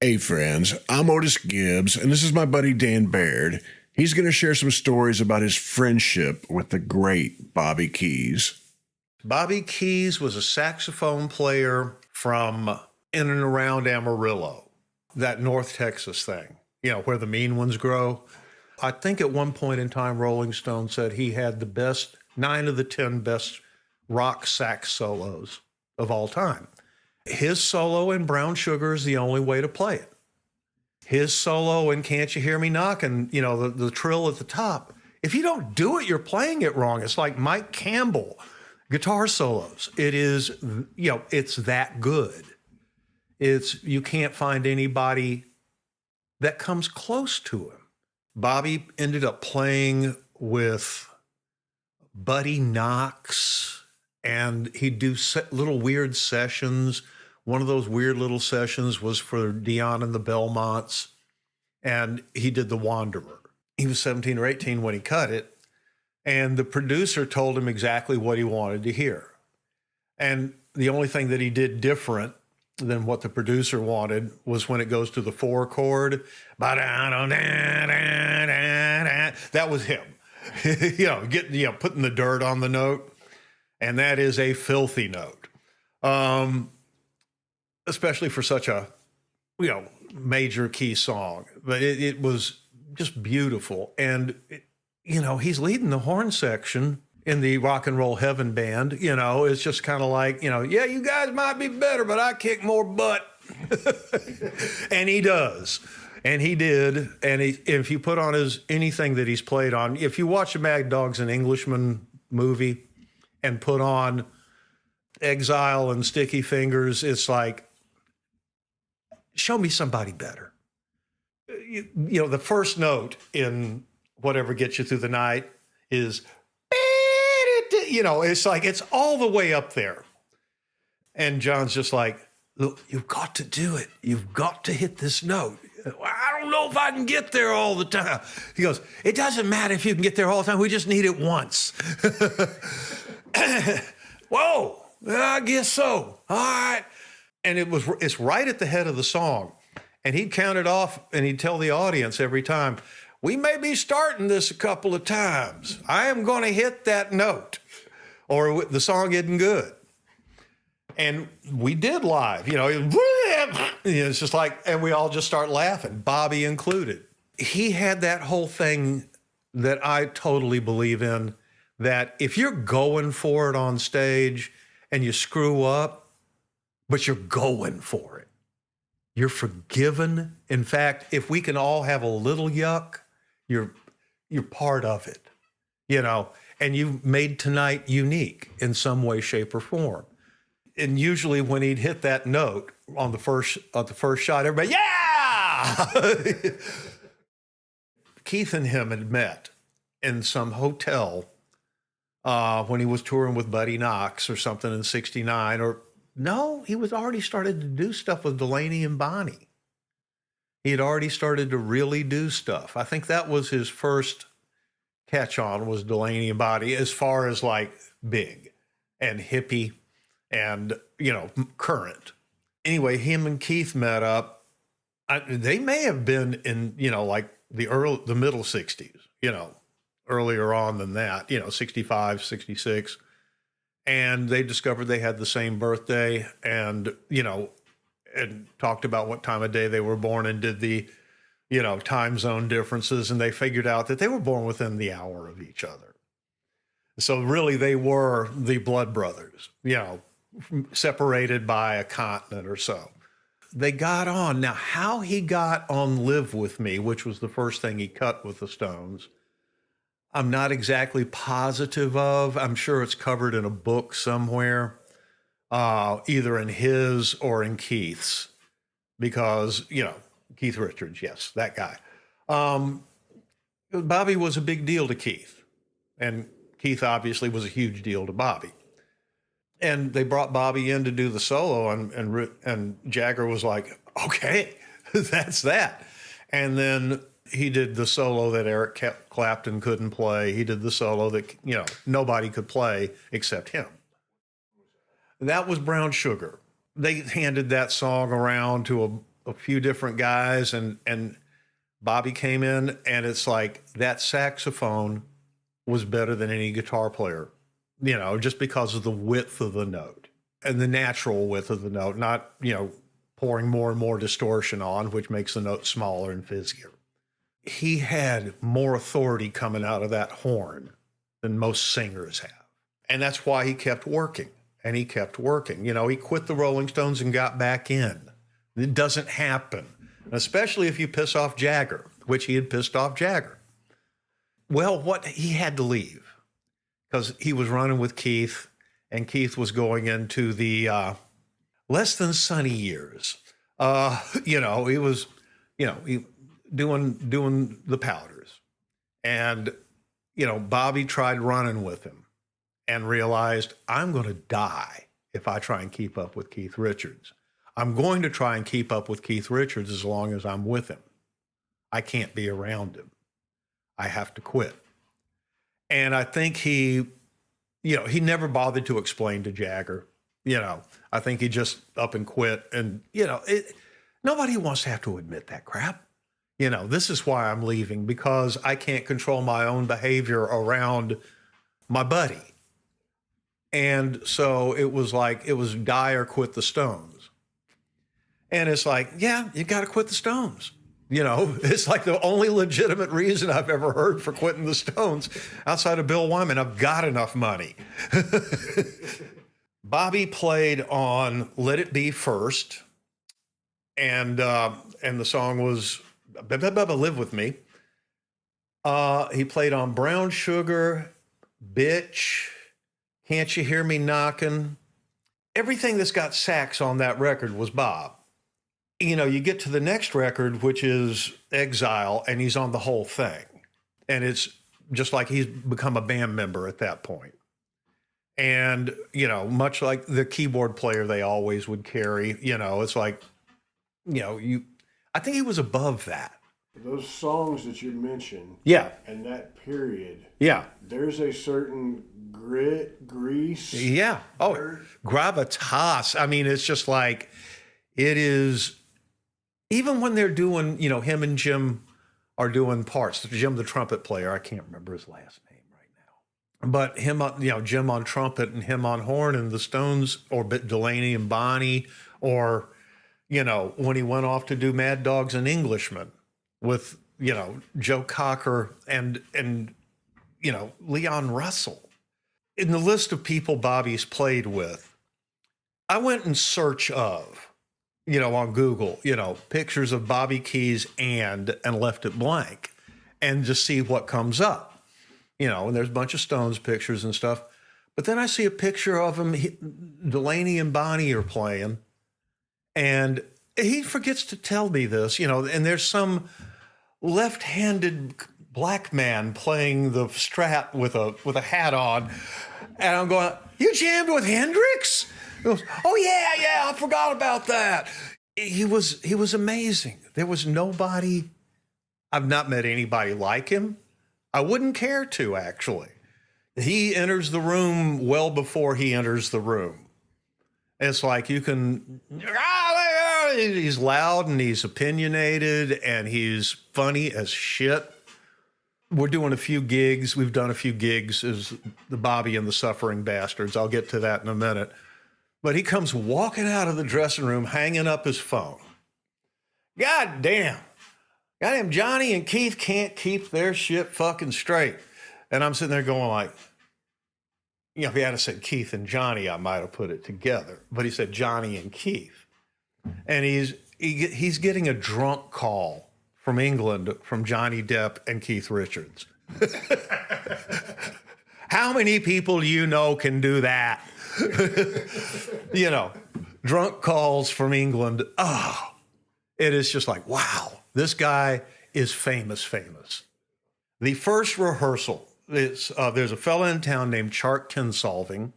Hey friends, I'm Otis Gibbs, and this is my buddy Dan Baird. He's going to share some stories about his friendship with the great Bobby Keys. Bobby Keys was a saxophone player from in and around Amarillo, that North Texas thing, where the mean ones grow. I think at one point in time, Rolling Stone said he had the best, 9 of the 10 best rock sax solos of all time. His solo in Brown Sugar is the only way to play it. His solo in Can't You Hear Me Knocking, the trill at the top. If you don't do it, you're playing it wrong. It's like Mike Campbell guitar solos. It is, it's that good. You can't find anybody that comes close to him. Bobby ended up playing with Buddy Knox, and he'd do little weird sessions. One of those weird little sessions was for Dion and the Belmonts, and he did The Wanderer. He was 17 or 18 when he cut it, and the producer told him exactly what he wanted to hear. And the only thing that he did different than what the producer wanted was when it goes to the 4 chord. That was him, putting the dirt on the note. And that is a filthy note, especially for such a, major key song. But it was just beautiful. And, he's leading the horn section in the Rock and Roll Heaven band. It's just kind of like, yeah, you guys might be better, but I kick more butt. And he does. And he did. And if you put on anything that he's played on, if you watch the Mad Dogs and Englishmen movie and put on Exile and Sticky Fingers, it's like, show me somebody better. The first note in Whatever Gets You Through the Night is, it's like, it's all the way up there. And John's just like, look, you've got to do it. You've got to hit this note. I don't know if I can get there all the time. He goes, it doesn't matter if you can get there all the time. We just need it once. Whoa, I guess so. All right. And it's right at the head of the song. And he'd count it off and he'd tell the audience every time, we may be starting this a couple of times. I am going to hit that note or the song isn't good. And we did live, it's just like, and we all just start laughing, Bobby included. He had that whole thing that I totally believe in, that if you're going for it on stage and you screw up, but you're going for it, you're forgiven. In fact, if we can all have a little yuck, you're part of it, and you've made tonight unique in some way, shape, or form. And usually when he'd hit that note on the first shot, everybody, yeah! Keith and him had met in some hotel when he was touring with Buddy Knox or something in '69. Or no, he was already started to do stuff with Delaney and Bonnie. He had already started to really do stuff. I think that was his first catch-on, was Delaney and Bonnie, as far as like big and hippie and, current. Anyway, him and Keith met up. They may have been in, like the middle 60s, earlier on than that, 65, 66. And they discovered they had the same birthday and, and talked about what time of day they were born and did the, time zone differences. And they figured out that they were born within the hour of each other. So really they were the blood brothers, separated by a continent or so. They got on. Now, how he got on Live With Me, which was the first thing he cut with the Stones, I'm not exactly positive of. I'm sure it's covered in a book somewhere, either in his or in Keith's, because, Keith Richards, yes, that guy. Bobby was a big deal to Keith, and Keith obviously was a huge deal to Bobby. And they brought Bobby in to do the solo, and Jagger was like, okay, that's that. And then he did the solo that Eric Clapton couldn't play. He did the solo that, nobody could play except him. That was Brown Sugar. They handed that song around to a few different guys, and Bobby came in, and it's like that saxophone was better than any guitar player, just because of the width of the note and the natural width of the note, not, pouring more and more distortion on, which makes the note smaller and fizzier. He had more authority coming out of that horn than most singers have. And that's why he kept working. And he kept working. He quit the Rolling Stones and got back in. It doesn't happen, especially if you piss off Jagger, which he had pissed off Jagger. Well, he had to leave because he was running with Keith, and Keith was going into the less than sunny years. He was, he doing the powders, and Bobby tried running with him and realized, I'm going to die if I try and keep up with Keith Richards. I'm going to try and keep up with Keith Richards as long as I'm with him. I can't be around him. I have to quit. And I think he never bothered to explain to Jagger. I think he just up and quit. And, nobody wants to have to admit that crap. This is why I'm leaving, because I can't control my own behavior around my buddy. And so it was die or quit the Stones. And it's like, yeah, you got to quit the Stones. It's like the only legitimate reason I've ever heard for quitting the Stones outside of Bill Wyman. I've got enough money. Bobby played on Let It Be first. And the song was Live With Me. He played on Brown Sugar, Bitch, Can't You Hear Me Knocking? Everything that's got sax on that record was Bob. You get to the next record, which is Exile, and he's on the whole thing. And it's just like he's become a band member at that point. And, much like the keyboard player they always would carry, it's like, I think he was above that. Those songs that you mentioned, yeah, and that period, yeah, there's a certain grit, grease, yeah, gravitas. I mean, it's just like it is. Even when they're doing, him and Jim are doing parts. Jim, the trumpet player, I can't remember his last name right now, but him, Jim on trumpet and him on horn, and the Stones, or Delaney and Bonnie, or when he went off to do Mad Dogs and Englishmen with, Joe Cocker and Leon Russell. In the list of people Bobby's played with, I went in search of, on Google, pictures of Bobby Keys and left it blank, and just see what comes up, and there's a bunch of Stones pictures and stuff. But then I see a picture of him, Delaney and Bonnie are playing, and he forgets to tell me this, and there's some left-handed black man playing the Strat with a hat on. And I'm going, you jammed with Hendrix? He goes, oh yeah, I forgot about that. He was amazing. There was nobody, I've not met anybody like him. I wouldn't care to, actually. He enters the room well before he enters the room. It's like you can, he's loud and he's opinionated and he's funny as shit. We're doing a few gigs. We've done a few gigs as the Bobby and the Suffering Bastards. I'll get to that in a minute. But he comes walking out of the dressing room, hanging up his phone. Goddamn, Johnny and Keith can't keep their shit fucking straight. And I'm sitting there going like, if he had said Keith and Johnny, I might have put it together. But he said Johnny and Keith. And he's getting a drunk call from England from Johnny Depp and Keith Richards. How many people do you know can do that? Drunk calls from England. Oh, it is just like, wow, this guy is famous. The first rehearsal, there's a fella in town named Chart Kinsolving,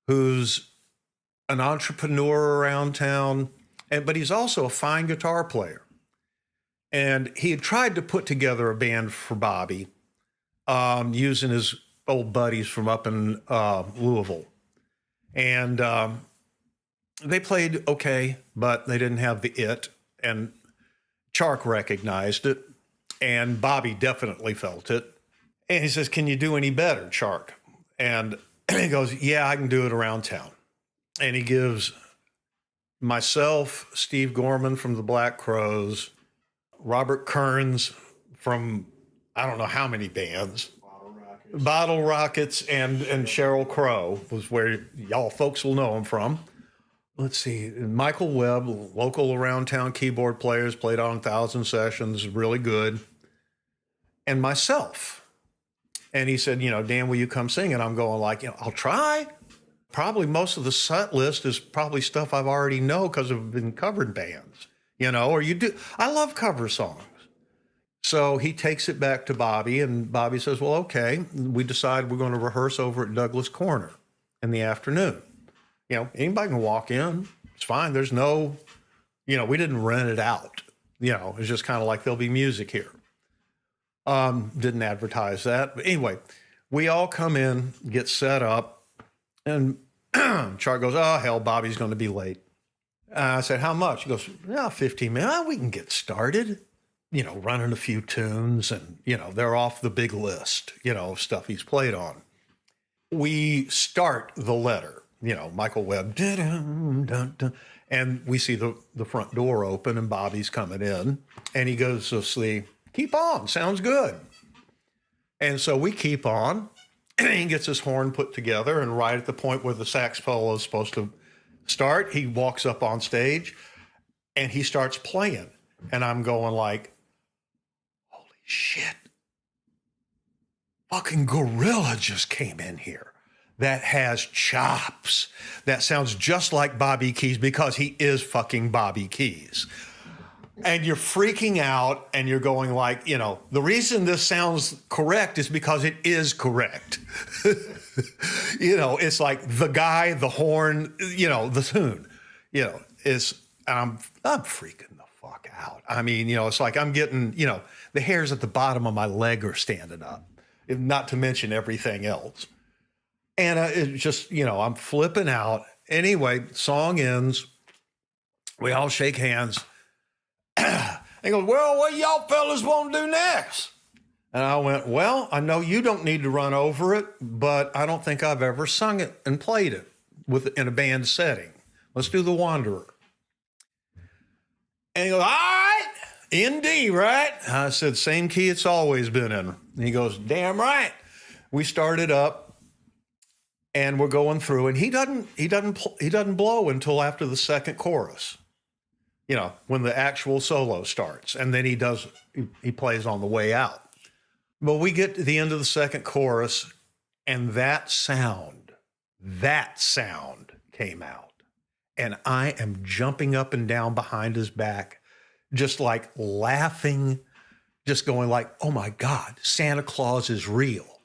who's an entrepreneur around town, but he's also a fine guitar player. And he had tried to put together a band for Bobby using his old buddies from up in Louisville. And they played okay, but they didn't have the it. And Chark recognized it, and Bobby definitely felt it. And he says, "Can you do any better, Chark?" And he goes, "Yeah, I can do it around town." And he gives myself, Steve Gorman from the Black Crowes, Robert Kearns from I don't know how many bands, Bottle Rockets, and Sheryl Crow was where y'all folks will know him from. Let's see, Michael Webb, local around town keyboard players, played on 1,000 sessions, really good. And myself. And he said, "Dan, will you come sing?" And I'm going like, I'll try. Probably most of the set list is probably stuff I've already know because I've been covered bands, or you do. I love cover songs. So he takes it back to Bobby, and Bobby says, "Well, okay." We decide we're going to rehearse over at Douglas Corner in the afternoon. Anybody can walk in. It's fine. There's no, we didn't rent it out. It's just kind of like there'll be music here. Didn't advertise that. But anyway, we all come in, get set up, and Chark goes, "Oh, hell, Bobby's going to be late." I said, "How much?" He goes, 15 minutes. We can get started. Running a few tunes, and, they're off the big list, of stuff he's played on. We start the letter, Michael Webb, dun, dun, dun, and we see the front door open, and Bobby's coming in, and he goes to sleep. "Keep on, sounds good." And so we keep on, and he gets his horn put together, and right at the point where the sax solo is supposed to start, he walks up on stage, and he starts playing, and I'm going like, holy shit, fucking gorilla just came in here that has chops, that sounds just like Bobby Keys, because he is fucking Bobby Keys. And you're freaking out, and you're going like, the reason this sounds correct is because it is correct. It's like the guy, the horn, the tune, I'm freaking the fuck out. I mean, it's like I'm getting, the hairs at the bottom of my leg are standing up, not to mention everything else. And it's just, I'm flipping out. Anyway, song ends. We all shake hands. And he goes, "Well, what y'all fellas want to do next?" And I went, "Well, I know you don't need to run over it, but I don't think I've ever sung it and played it in a band setting. Let's do The Wanderer." And he goes, "All right, in D, right?" I said, "Same key it's always been in." And he goes, "Damn right." We started up, and we're going through, and he doesn't blow until after the second chorus. When the actual solo starts, and then he plays on the way out. But we get to the end of the second chorus, and that sound came out. And I am jumping up and down behind his back, just like laughing, just going like, "Oh my God, Santa Claus is real.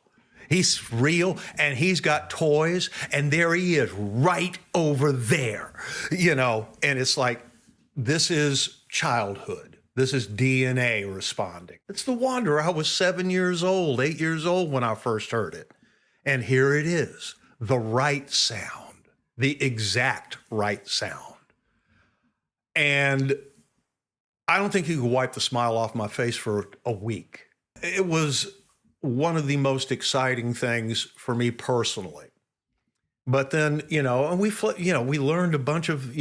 He's real, and he's got toys, and there he is right over there." And it's like, this is childhood. This is DNA responding. It's The Wanderer. I was 7 years old, 8 years old when I first heard it. And here it is, the right sound, the exact right sound. And I don't think you could wipe the smile off my face for a week. It was one of the most exciting things for me personally. But then, and we learned a bunch of,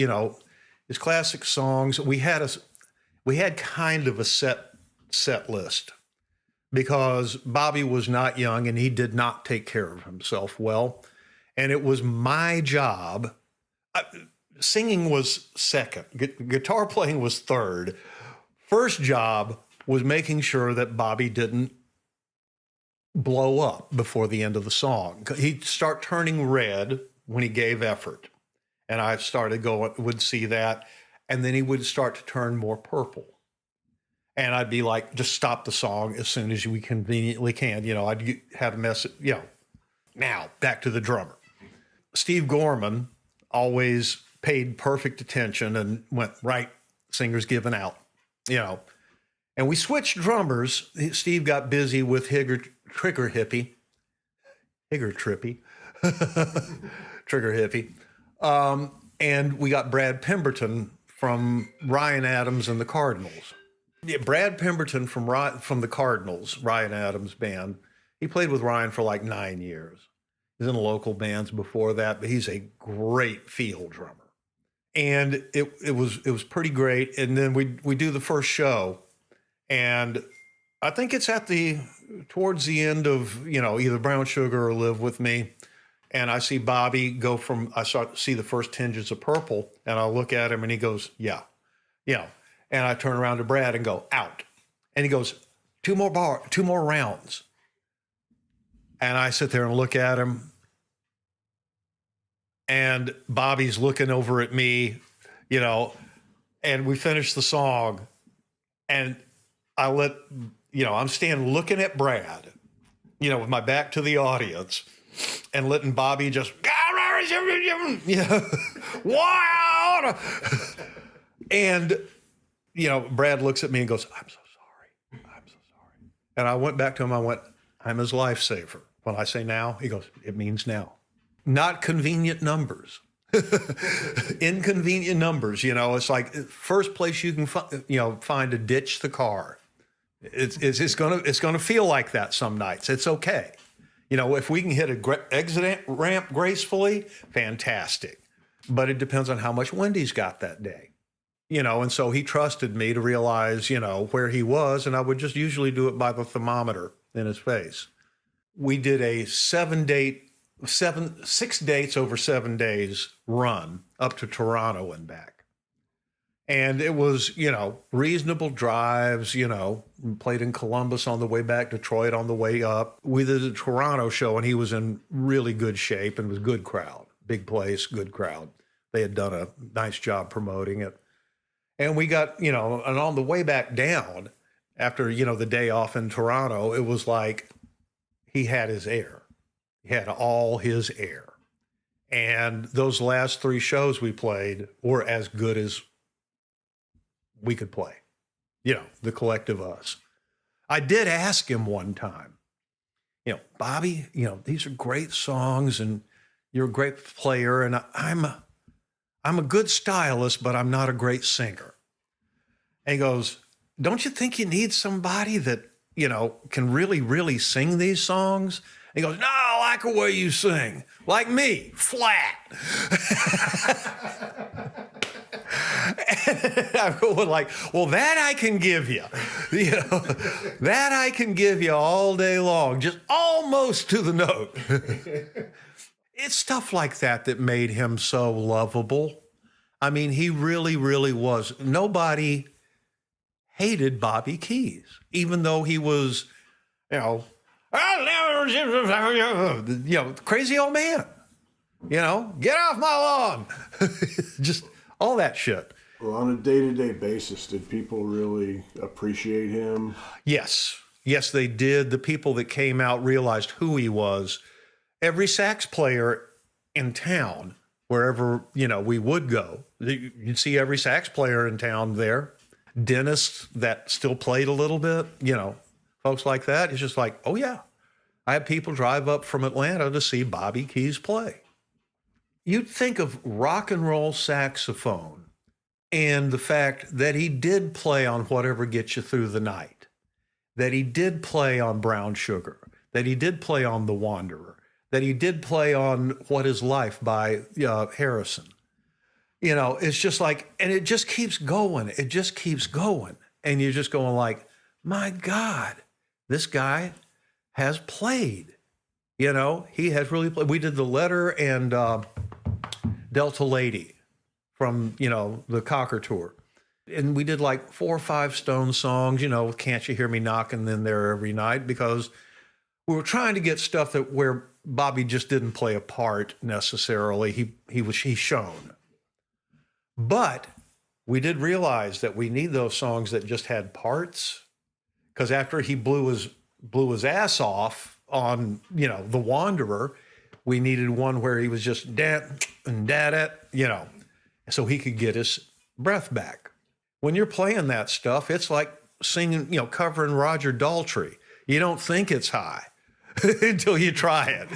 his classic songs. We had kind of a set list, because Bobby was not young and he did not take care of himself well. And it was my job. Singing was second. Guitar playing was third. First job was making sure that Bobby didn't blow up before the end of the song. He'd start turning red when he gave effort. And I would see that. And then he would start to turn more purple. And I'd be like, just stop the song as soon as we conveniently can. I'd have a message, Now, back to the drummer. Steve Gorman always paid perfect attention and went, "Right, singer's giving out," And we switched drummers. Steve got busy with Trigger Hippie. And we got Brad Pemberton from Ryan Adams and the Cardinals. Yeah, Brad Pemberton from the Cardinals, Ryan Adams' band. He played with Ryan for like 9 years. He's in local bands before that, but he's a great field drummer. And it was pretty great. And then we do the first show, and I think it's towards the end of, either Brown Sugar or Live With Me. And I see Bobby I start to see the first tinges of purple, and I look at him and he goes, yeah. And I turn around to Brad and go, out. And he goes, two more rounds. And I sit there and look at him, and Bobby's looking over at me, and we finish the song, and I'm standing looking at Brad, with my back to the audience, and letting Bobby just, wild. And, Brad looks at me and goes, I'm so sorry. And I went back to him. I went, I'm his lifesaver. When I say now, he goes, it means now. Not convenient numbers. Inconvenient numbers. It's like first place you can find to ditch the car. It's gonna feel like that some nights. It's okay. If we can hit a exit ramp gracefully, fantastic. But it depends on how much wind he's got that day. And so he trusted me to realize, where he was, and I would just usually do it by the thermometer in his face. We did a 6 dates over 7 days run up to Toronto and back. And it was, reasonable drives, played in Columbus on the way back, Detroit on the way up. We did a Toronto show, and he was in really good shape, and it was a good crowd, big place, good crowd. They had done a nice job promoting it. And we got, and on the way back down after, the day off in Toronto, it was like he had his air. He had all his air. And those last 3 shows we played were as good as we could play, the collective us. I did ask him one time, Bobby, these are great songs and you're a great player, and I'm a good stylist, but I'm not a great singer. And he goes, don't you think you need somebody that, can really, really sing these songs? And he goes, no, I like the way you sing. Like me, flat. And I was like, well, that I can give you. That I can give you all day long, just almost to the note. It's stuff like that made him so lovable. I mean, he really, really was. Nobody hated Bobby Keys, even though he was, crazy old man. Get off my lawn. Just all that shit. Well, on a day-to-day basis, did people really appreciate him? Yes, they did. The people that came out realized who he was. Every sax player in town, wherever, we would go, you'd see every sax player in town there. Dentists that still played a little bit, folks like that. It's just like, oh yeah, I had people drive up from Atlanta to see Bobby Keys play. You'd think of rock and roll saxophone and the fact that he did play on Whatever Gets You Through the Night, that he did play on Brown Sugar, that he did play on The Wanderer, that he did play on What Is Life by Harrison. It's just like, and it just keeps going. It just keeps going. And you're just going like, my God, this guy has played. He has really played. We did The Letter and Delta Lady from, the Cocker Tour. And we did like 4 or 5 Stone songs, with Can't You Hear Me Knocking in there every night, because we were trying to get stuff where Bobby just didn't play a part necessarily. He's shown. But we did realize that we need those songs that just had parts, because after he blew his ass off on, The Wanderer, we needed one where he was just dat and dat, so he could get his breath back. When you're playing that stuff, it's like singing, covering Roger Daltrey. You don't think it's high until you try it.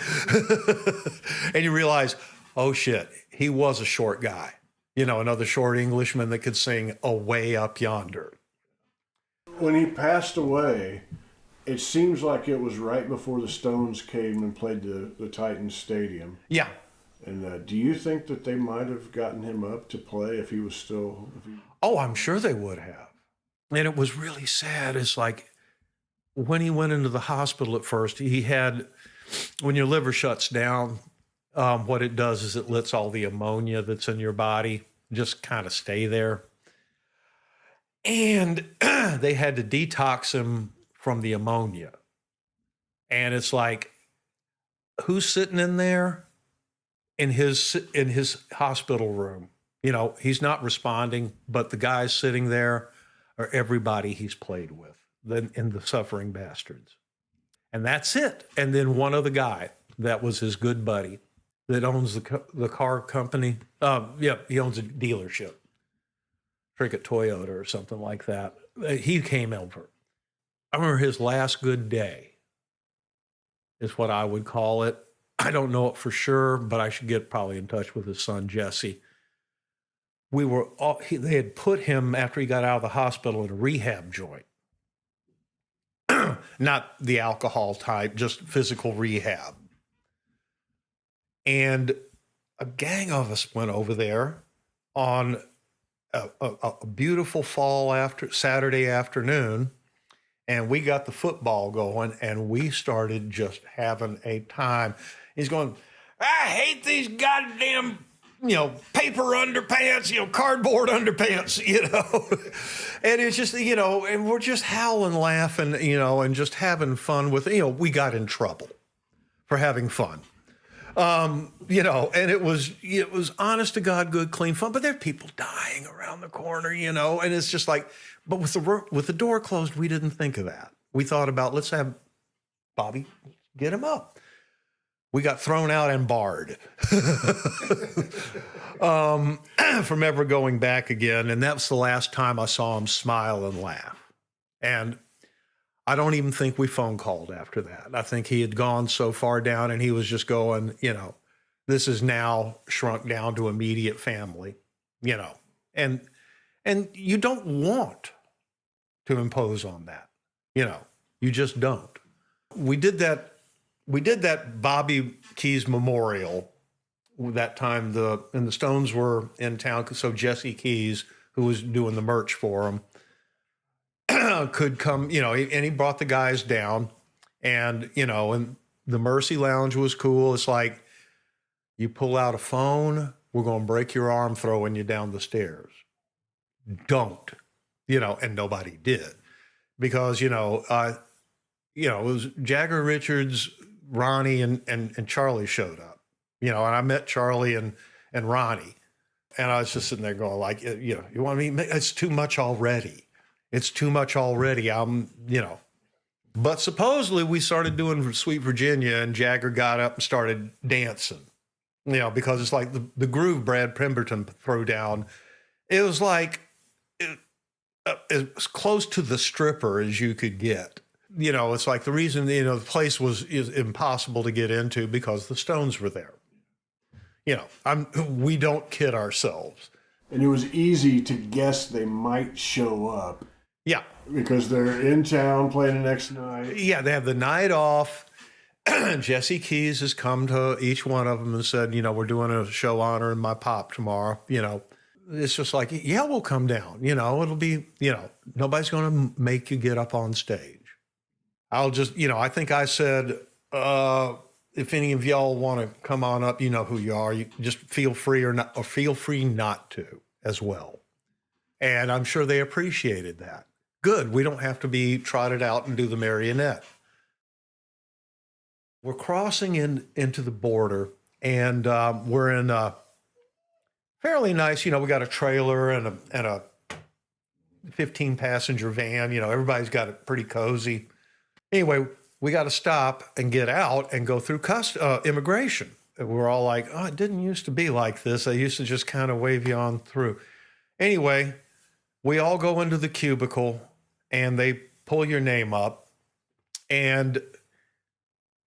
And you realize, oh shit, he was a short guy. Another short Englishman that could sing "Away Up Yonder." When he passed away, it seems like it was right before the Stones came and played the Titans Stadium. Yeah. And do you think that they might have gotten him up to play if he was still? Oh, I'm sure they would have. And it was really sad. It's like when he went into the hospital at first, he had, when your liver shuts down, what it does is it lets all the ammonia that's in your body just kind of stay there. And they had to detox him from the ammonia. And it's like, who's sitting in there in his hospital room? He's not responding, but the guys sitting there are everybody he's played with in the Suffering Bastards. And that's it. And then one other guy that was his good buddy that owns the car company. He owns a dealership, Trickett Toyota or something like that. He came over. I remember his last good day is what I would call it. I don't know it for sure, but I should get probably in touch with his son, Jesse. They had put him, after he got out of the hospital, in a rehab joint. Not the alcohol type, just physical rehab. And a gang of us went over there on a beautiful fall Saturday afternoon, and we got the football going, and we started just having a time. He's going, I hate these goddamn, paper underpants, cardboard underpants, and it's just, and we're just howling, laughing, and just having fun with, we got in trouble for having fun. And it was honest to God, good, clean fun, but there are people dying around the corner, and it's just like, but with the door closed, we didn't think of that. We thought about, let's have Bobby get him up. We got thrown out and barred from ever going back again. And that's the last time I saw him smile and laugh. And I don't even think we phone called after that. I think he had gone so far down and he was just going, this is now shrunk down to immediate family, and you don't want to impose on that, you just don't. We did that Bobby Keys memorial that time and the Stones were in town. So Jesse Keys, who was doing the merch for them, could come, and he brought the guys down, and, and the Mercy Lounge was cool. It's like, you pull out a phone, we're going to break your arm throwing you down the stairs. Don't, and nobody did, because, it was Jagger, Richards, Ronnie, and Charlie showed up, and I met Charlie and Ronnie, and I was just sitting there going like, you want me, it's too much already. It's too much already. But supposedly we started doing Sweet Virginia and Jagger got up and started dancing, because it's like the groove Brad Pemberton threw down. It was like as close to the Stripper as you could get. It's like the reason, the place is impossible to get into because the Stones were there. We don't kid ourselves. And it was easy to guess they might show up. Yeah. Because they're in town playing the next night. Yeah, they have the night off. Jesse Keys has come to each one of them and said, we're doing a show honoring my pop tomorrow. It's just like, yeah, we'll come down. It'll be, nobody's going to make you get up on stage. I'll just, I think I said, if any of y'all want to come on up, you know who you are. You just feel free or feel free not to as well. And I'm sure they appreciated that. Good. We don't have to be trotted out and do the marionette. We're crossing into the border, and we're in a fairly nice, we got a trailer and a 15-passenger van. Everybody's got it pretty cozy. Anyway, we got to stop and get out and go through immigration. And we're all like, oh, it didn't used to be like this. They used to just kind of wave you on through. Anyway, we all go into the cubicle and they pull your name up and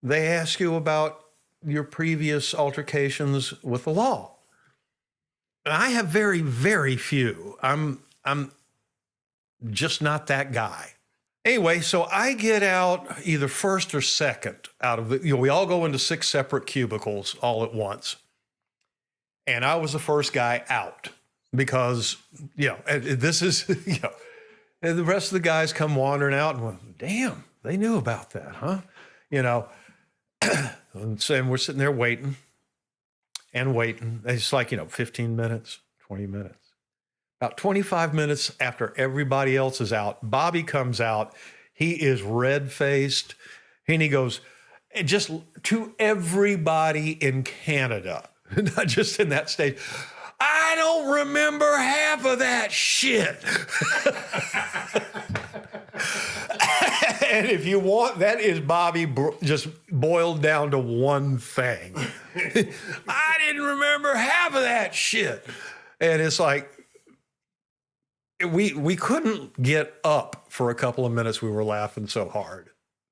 they ask you about your previous altercations with the law. I have very, very few. I'm just not that guy. Anyway, so I get out either first or second out of the, we all go into 6 separate cubicles all at once. And I was the first guy out because, this is, and the rest of the guys come wandering out and went, damn, they knew about that, huh? And we're sitting there waiting and waiting. It's like, 15 minutes, 20 minutes. About 25 minutes after everybody else is out, Bobby comes out. He is red-faced, and he goes, and just to everybody in Canada, not just in that state, I don't remember half of that shit. And if you want, that is Bobby just boiled down to one thing. I didn't remember half of that shit. And it's like, we couldn't get up for a couple of minutes. We were laughing so hard.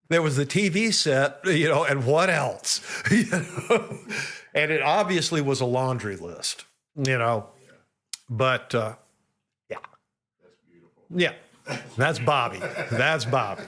There was the TV set, and what else? And it obviously was a laundry list, But yeah. That's beautiful. Yeah, that's Bobby. That's Bobby.